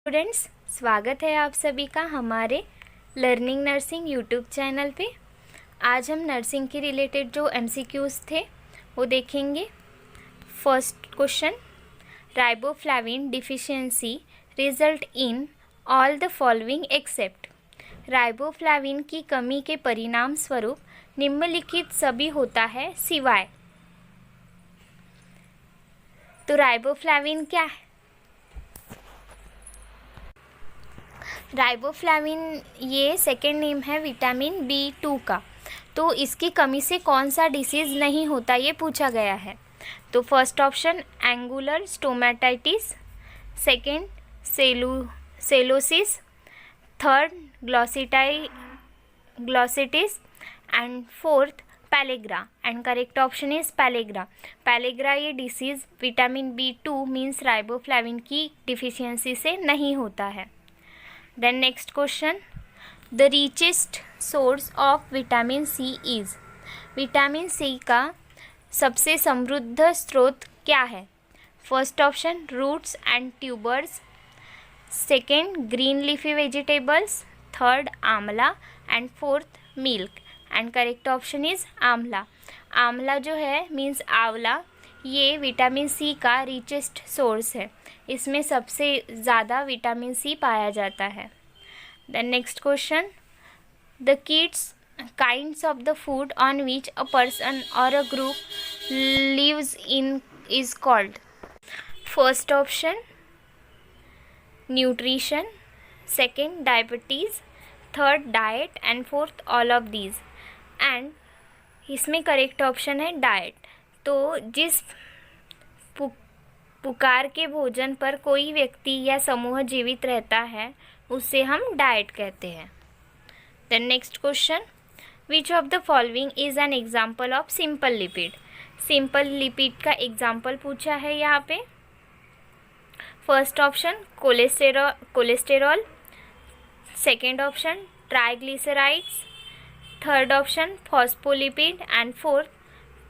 Students, स्वागत है आप सभी का हमारे लर्निंग नर्सिंग यूट्यूब चैनल पे। आज हम नर्सिंग के रिलेटेड जो एमसीक्यूज़ थे वो देखेंगे। First question, riboflavin deficiency result in all the following except. Riboflavin की कमी के परिणाम स्वरूप निम्नलिखित सभी होता है सिवाय। तो राइबोफ्लाविन क्या है? राइबोफ्लाविन ये सेकेंड नेम है विटामिन B2 का। तो इसकी कमी से कौन सा डिसीज़ नहीं होता ये पूछा गया है। तो first option angular stomatitis, second cheilosis, third glossitis and fourth pellagra. And correct option is pellagra. Pellagra ये disease vitamin B2 means riboflavin की डिफिशियंसी से नहीं होता है। Then next question, the richest source of vitamin C is। Vitamin C का सबसे समृद्ध स्रोत क्या है? First option roots and tubers, second green leafy vegetables, third amla and fourth milk. And correct option is amla. आंवला जो है मीन्स आंवला, ये विटामिन सी का रिचेस्ट सोर्स है। इसमें सबसे ज़्यादा विटामिन सी पाया जाता है। The next question, the kinds of the food on which a person और a group lives in is called. First option nutrition, second diabetes, third diet and fourth all of these. And इसमें correct option है diet. तो जिस पुकार के भोजन पर कोई व्यक्ति या समूह जीवित रहता है उसे हम डाइट कहते हैं। Then next question, which of the following is an example of simple lipid. Simple lipid का एग्जाम्पल पूछा है यहाँ पे। First option cholesterol, second option triglycerides, third option phospholipid and fourth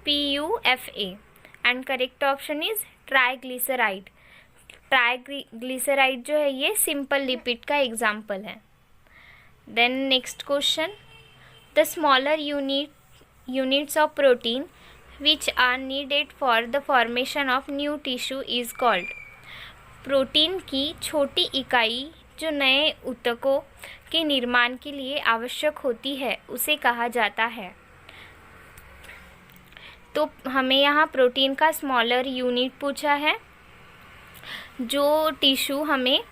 PUFA। And correct option is triglyceride. Triglyceride जो है ये simple lipid का example है। Then next question, the smaller units of protein which are needed for the formation of new tissue is called. Protein की छोटी इकाई जो नए ऊतकों के निर्माण के लिए आवश्यक होती है उसे कहा जाता है। तो हमें यहाँ प्रोटीन का स्मॉलर यूनिट पूछा है, जो टिश्यू हमें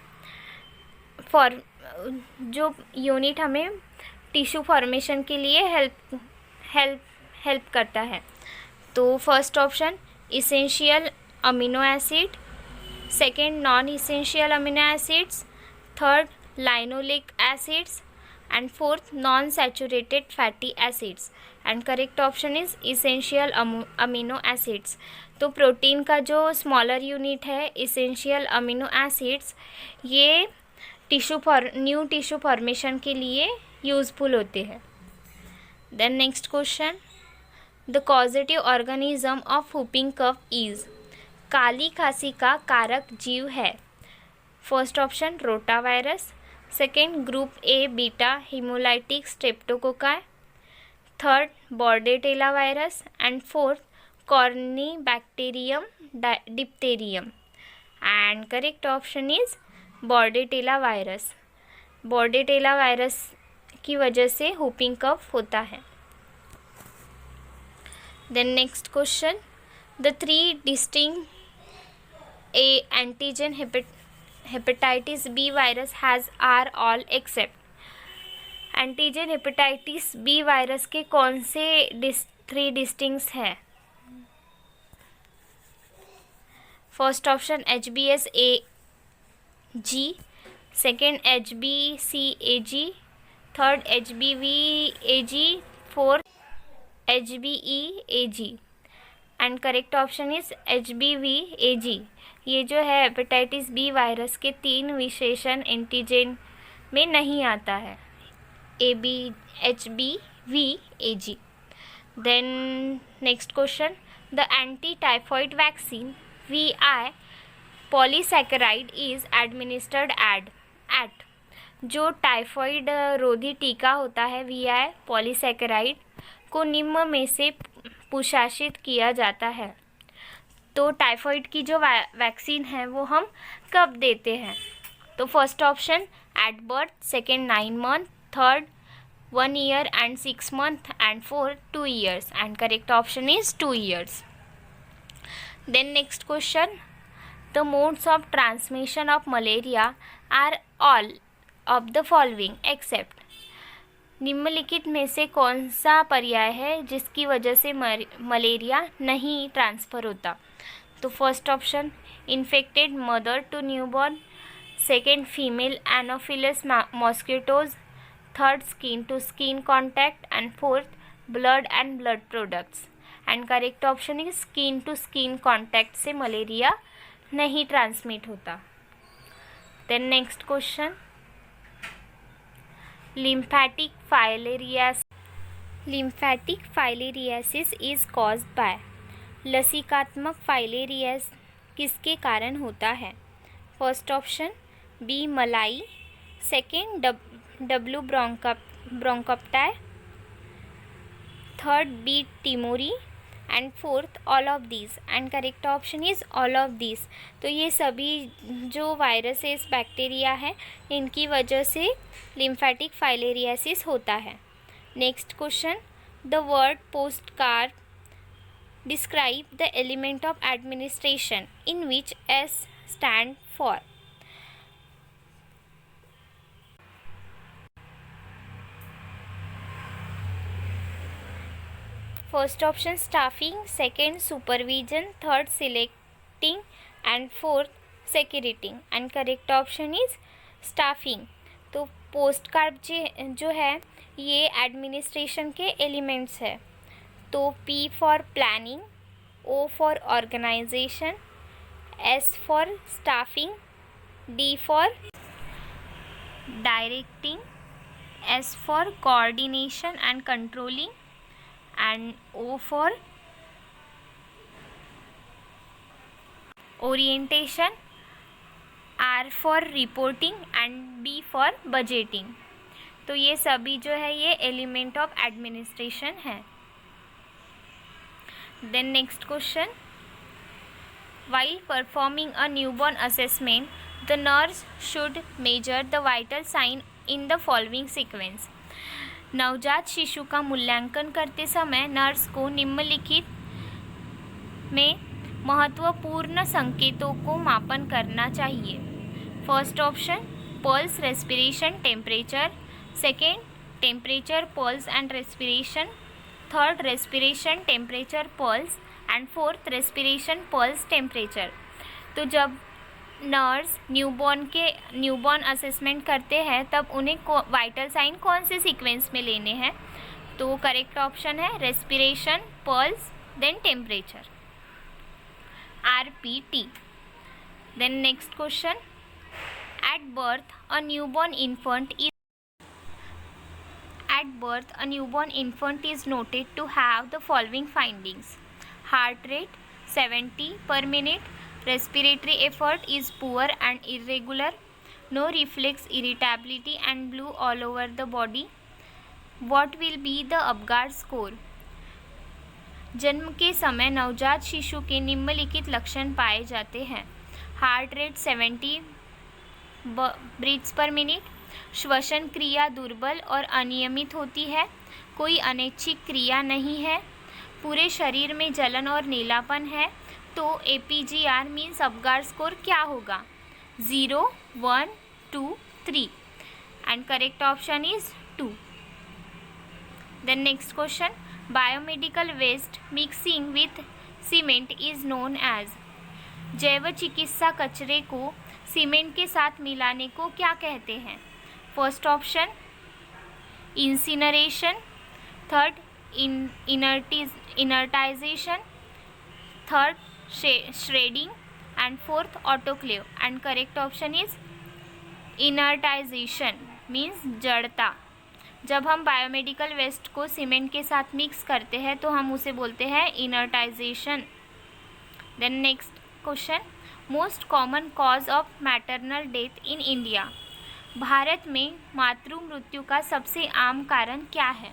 जो यूनिट हमें टिश्यू फॉर्मेशन के लिए हेल्प करता है। तो first option essential amino acid, second non essential amino acids, third linoleic acids and fourth non saturated fatty acids. And correct option is essential amino acids. तो protein का जो smaller unit है essential amino acids, ये new tissue formation के लिए useful होते हैं। Then next question, the causative organism of whooping cough is. काली खांसी का कारक जीव है। First option rotavirus, second group A beta haemolytic streptococci, third Bordetella virus and fourth Corynebacterium diphtheriae. And correct option is Bordetella virus. Bordetella virus की वजह से whooping cough होता है। Then next question, the three distinct antigen hepatitis B virus has are all except। Antigen hepatitis B virus के कौन से three distincts हैं? First option HBsAg, second HBcAg, third HBvAg, fourth HBeAg। And correct option is HBvAg। ये जो है hepatitis B virus के तीन विशेषण एंटीजन में नहीं आता है, HBVAg। Then next question, the anti typhoid vaccine VI polysaccharide is administered at जो टाइफाइड रोधी टीका होता है VI पॉलीसैकेराइड को निम्न में से प्रशासित किया जाता है। तो टाइफाइड की जो वैक्सीन है वो हम कब देते हैं? तो first option at birth, second 9 months, third 1 year and 6 months, and fourth 2 years, and correct option is 2 years. Then next question, the modes of transmission of malaria are all of the following except निम्नलिखित में से कौन सा पर्याय है जिसकी वजह से मलेरिया नहीं ट्रांसफ़र होता? तो first option infected mother to newborn, second female Anopheles mosquitoes, third skin to skin contact, and fourth blood and blood products, and correct option is skin to skin contact से malaria नहीं transmit होता। Then next question, lymphatic filariasis is caused by लसिकात्मक filariasis किसके कारण होता है? First option B malayi, second W bancrofti, third B timori, and fourth all of this, and correct option is all of this. तो ये सभी जो viruses bacteria है इनकी वजह से लिम्फेटिक फाइलेरियासिस होता है। Next question, the word post card describe the element of administration in which S stand for? First option staffing, second supervision, third selecting, and fourth securiting, and correct option is staffing. तो post card जो है ये administration के elements है। तो P for planning, O for organisation, S for staffing, D for directing, S for coordination and controlling, and O for orientation, R for reporting, and B for budgeting। तो ये सभी जो है ये एलिमेंट ऑफ एडमिनिस्ट्रेशन है। Then next question, while performing a newborn assessment, the nurse should measure the vital sign in the following sequence। नवजात शिशु का मूल्यांकन करते समय नर्स को निम्नलिखित में महत्वपूर्ण संकेतों को मापन करना चाहिए। First option pulse, respiration, temperature, second temperature, pulse and respiration, third respiration, temperature, pulse, and fourth respiration, pulse, temperature. तो जब नर्स न्यूबॉर्न असेसमेंट करते हैं तब उन्हें वाइटल साइन कौन से सीक्वेंस में लेने हैं? तो करेक्ट ऑप्शन है respiration, pulse, then temperature, RPT। Then next question, at birth a newborn infant is noted to have the following findings: heart rate 70 per minute, respiratory effort is poor and irregular, no reflex irritability and blue all over the body. What will be the Apgar score? जन्म के समय नवजात शिशु के निम्नलिखित लक्षण पाए जाते हैं: heart rate 70 breaths per minute, श्वसन क्रिया दुर्बल और अनियमित होती है, कोई अनैच्छिक क्रिया नहीं है, पूरे शरीर में जलन और नीलापन है। तो APGR मीन्स अपगार स्कोर क्या होगा? 0, 1, 2, 3, and correct option is 2। Then next question, biomedical waste mixing with cement is known as. जैव चिकित्सा कचरे को सीमेंट के साथ मिलाने को क्या कहते हैं? First option incineration, third inertisation, third shredding, and fourth autoclave, and correct option is inertization means जड़ता। जब हम बायोमेडिकल वेस्ट को सीमेंट के साथ मिक्स करते हैं तो हम उसे बोलते हैं inertisation. Then next question, most common cause of maternal death in India. Bharat में मातृ मृत्यु का सबसे आम कारण क्या है?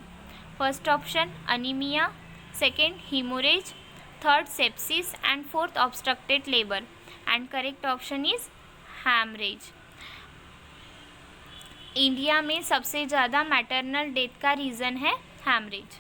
First option anaemia, second haemorrhage, third sepsis and fourth obstructed labour and correct option is haemorrhage. India में सबसे ज़्यादा मैटरनल डेथ का रीज़न है हैमरेज।